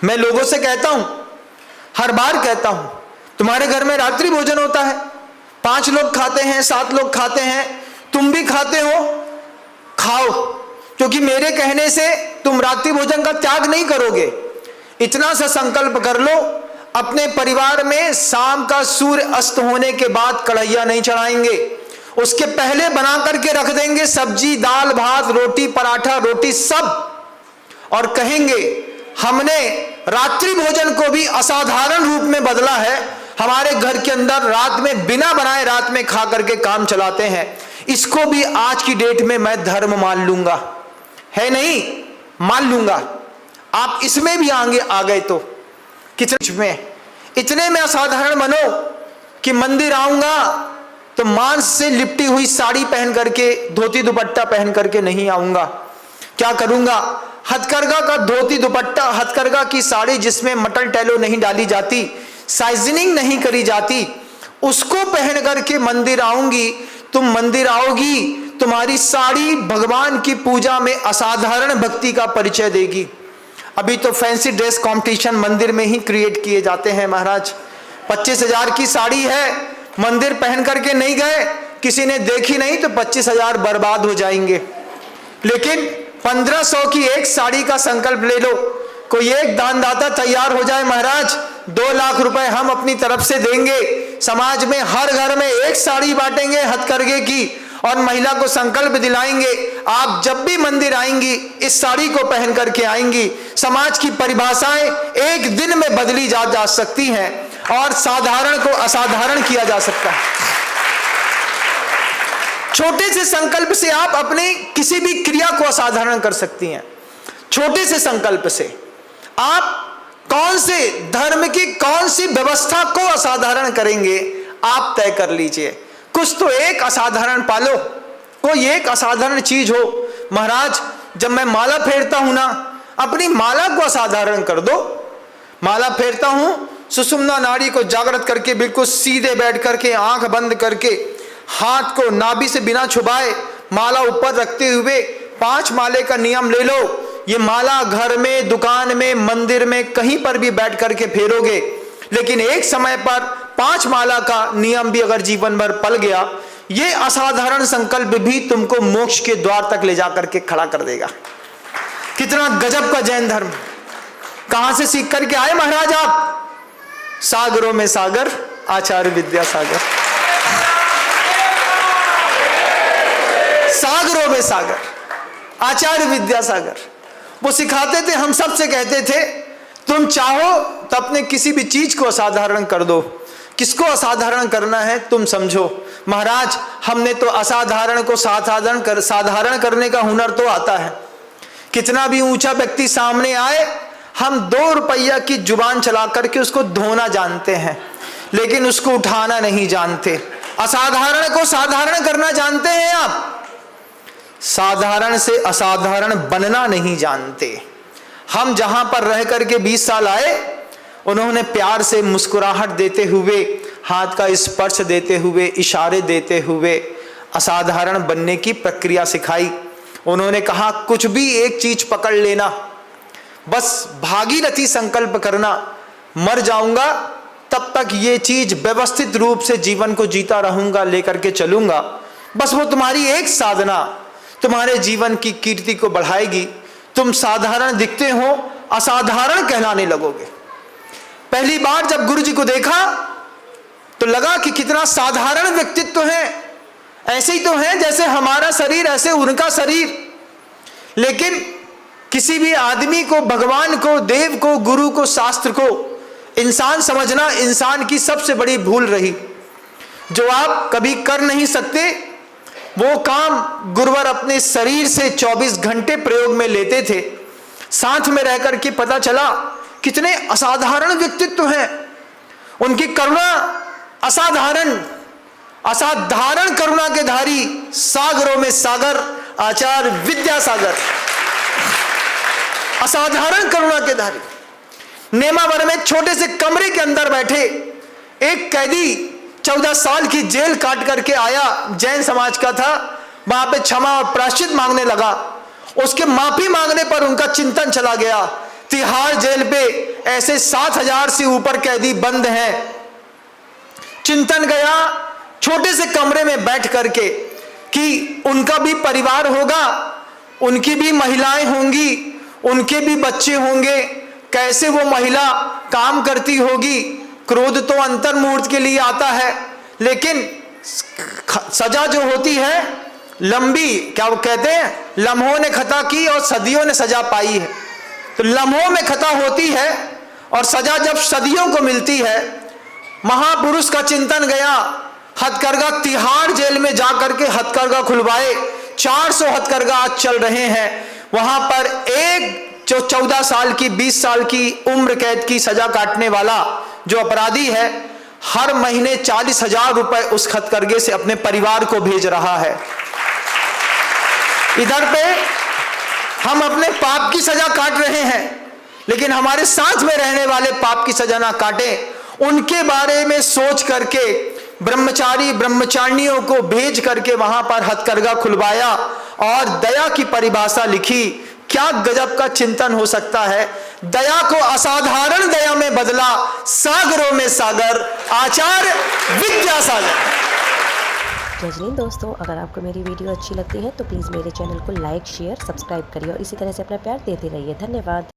मैं लोगों से कहता हूं, हर बार कहता हूं, तुम्हारे घर में रात्रि भोजन होता है, 5 लोग खाते हैं, 7 लोग खाते हैं, तुम भी खाते हो, खाओ, क्योंकि मेरे कहने से तुम रात्रि भोजन का त्याग नहीं करोगे। इतना सा संकल्प कर लो, अपने परिवार में शाम का सूर्य अस्त होने के बाद कढ़ैया नहीं चढ़ाएंगे, उसके पहले बना करके रख देंगे सब्जी, दाल, भात, रोटी, पराठा, रोटी सब, और कहेंगे हमने रात्रि भोजन को भी असाधारण रूप में बदला है। हमारे घर के अंदर रात में बिना बनाए रात में खा करके काम चलाते हैं। इसको भी आज की डेट में मैं धर्म मान लूंगा, है नहीं, मान लूंगा। आप इसमें भी आगे आ गए तो किचन में इतने में असाधारण बनो कि मंदिर आऊंगा तो मांस से लिपटी हुई साड़ी पहन करके, धोती दुपट्टा पहन करके नहीं आऊंगा। क्या करूंगा? हथकरघा का धोती दुपट्टा, हथकरघा की साड़ी जिसमें मटन टैलो नहीं डाली जाती, साइजनिंग नहीं करी जाती, उसको पहन करके मंदिर आऊंगी। तुम मंदिर आओगी, तुम्हारी साड़ी भगवान की पूजा में असाधारण भक्ति का परिचय देगी। अभी तो फैंसी ड्रेस कंपटीशन मंदिर में ही क्रिएट किए जाते हैं महाराज। 25,000 की साड़ी है, मंदिर पहन करके नहीं गए, किसी ने देखी नहीं तो 25,000 बर्बाद हो जाएंगे। लेकिन 1500 की एक साड़ी का संकल्प ले लो, कोई एक दानदाता तैयार हो जाए महाराज, 2 लाख रुपए हम अपनी तरफ से देंगे, समाज में हर घर में एक साड़ी बांटेंगे हथकरघे की, और महिला को संकल्प दिलाएंगे आप जब भी मंदिर आएंगी इस साड़ी को पहन करके आएंगी। समाज की परिभाषाएं एक दिन में बदली जा सकती हैं और साधारण को असाधारण किया जा सकता है। छोटे से संकल्प से आप अपनी किसी भी क्रिया को असाधारण कर सकती हैं। छोटे से संकल्प से आप कौन से धर्म की कौन सी व्यवस्था को असाधारण करेंगे, आप तय कर लीजिए। कुछ तो एक असाधारण पालो, कोई एक असाधारण चीज हो। महाराज जब मैं माला फेरता हूं ना, अपनी माला को असाधारण कर दो। माला फेरता हूं, सुषुम्ना नाड़ी को जागृत करके बिल्कुल सीधे बैठ करके, आंख बंद करके, हाथ को नाभि से बिना छुपाए माला ऊपर रखते हुए 5 माले का नियम ले लो। ये माला घर में, दुकान में, मंदिर में, कहीं पर भी बैठ करके फेरोगे, लेकिन एक समय पर 5 माला का नियम भी अगर जीवन भर पल गया, ये असाधारण संकल्प भी तुमको मोक्ष के द्वार तक ले जाकर के खड़ा कर देगा। कितना गजब का जैन धर्म! कहां से सीख करके आए महाराज आप? सागरों में सागर, आचार्य विद्यासागर। सागरों में सागर, आचार्य विद्यासागर। वो सिखाते थे, हम सबसे कहते थे तुम चाहो तो अपने किसी भी चीज को असाधारण कर दो। किसको असाधारण करना है तुम समझो। महाराज हमने तो असाधारण को साधारण करने का हुनर तो आता है। कितना भी ऊंचा व्यक्ति सामने आए, हम 2 रुपया की जुबान चला करके उसको धोना जानते हैं, लेकिन उसको उठाना नहीं जानते। असाधारण को साधारण करना जानते हैं आप, साधारण से असाधारण बनना नहीं जानते। हम जहां पर रह करके 20 साल आए, उन्होंने प्यार से मुस्कुराहट देते हुए, हाथ का स्पर्श देते हुए, इशारे देते हुए असाधारण बनने की प्रक्रिया सिखाई। उन्होंने कहा कुछ भी एक चीज पकड़ लेना, बस भागीरथी संकल्प करना, मर जाऊंगा तब तक ये चीज व्यवस्थित रूप से जीवन को जीता रहूंगा, लेकर के चलूंगा। बस वो तुम्हारी एक साधना तुम्हारे जीवन की कीर्ति को बढ़ाएगी। तुम साधारण दिखते हो, असाधारण कहलाने लगोगे। पहली बार जब गुरु जी को देखा तो लगा कि कितना साधारण व्यक्तित्व है, ऐसे ही तो है जैसे हमारा शरीर, ऐसे उनका शरीर। लेकिन किसी भी आदमी को, भगवान को, देव को, गुरु को, शास्त्र को इंसान समझना इंसान की सबसे बड़ी भूल रही। जो आप कभी कर नहीं सकते वो काम गुरुवर अपने शरीर से 24 घंटे प्रयोग में लेते थे। साथ में रहकर के पता चला कितने असाधारण व्यक्तित्व हैं। उनकी करुणा असाधारण, असाधारण करुणा के धारी, सागरों में सागर, आचार्य विद्यासागर। असाधारण करुणा के धारी। नेमावर में छोटे से कमरे के अंदर बैठे एक कैदी 14 साल की जेल काट करके आया, जैन समाज का था। वहां पे क्षमा और प्रायश्चित मांगने लगा। उसके माफी मांगने पर उनका चिंतन चला गया तिहाड़ जेल पे ऐसे 7,000 से ऊपर कैदी बंद हैं। चिंतन गया छोटे से कमरे में बैठ करके कि उनका भी परिवार होगा, उनकी भी महिलाएं होंगी, उनके भी बच्चे होंगे, कैसे वो महिला काम करती होगी। क्रोध तो अंतर्मुहूर्त के लिए आता है, लेकिन सजा जो होती है लंबी, क्या वो कहते हैं, लम्हों ने खता की और सदियों ने सजा पाई है। तो लम्हों में खता होती है और सजा जब सदियों को मिलती है। महापुरुष का चिंतन गया, हथकरघा तिहाड़ जेल में जाकर के हथकरघा खुलवाए। 400 हथकरघा आज चल रहे हैं। वहां पर एक जो 14 साल की 20 साल की उम्र कैद की सजा काटने वाला जो अपराधी है, हर महीने 40,000 रुपए उस हथकरघे से अपने परिवार को भेज रहा है। इधर पे हम अपने पाप की सजा काट रहे हैं, लेकिन हमारे साथ में रहने वाले पाप की सजा ना काटें। उनके बारे में सोच करके ब्रह्मचारी ब्रह्मचारिणियों को भेज करके वहां पर हथकरघा खुलवाया और दया की परिभाषा लिखी। क्या गजब का चिंतन हो सकता है। दया को असाधारण दया में बदला, सागरों में सागर, आचार्य विद्यासागर। जय हिंद दोस्तों, अगर आपको मेरी वीडियो अच्छी लगती है तो प्लीज़ मेरे चैनल को लाइक शेयर सब्सक्राइब करिए और इसी तरह से अपना प्यार देते रहिए। धन्यवाद।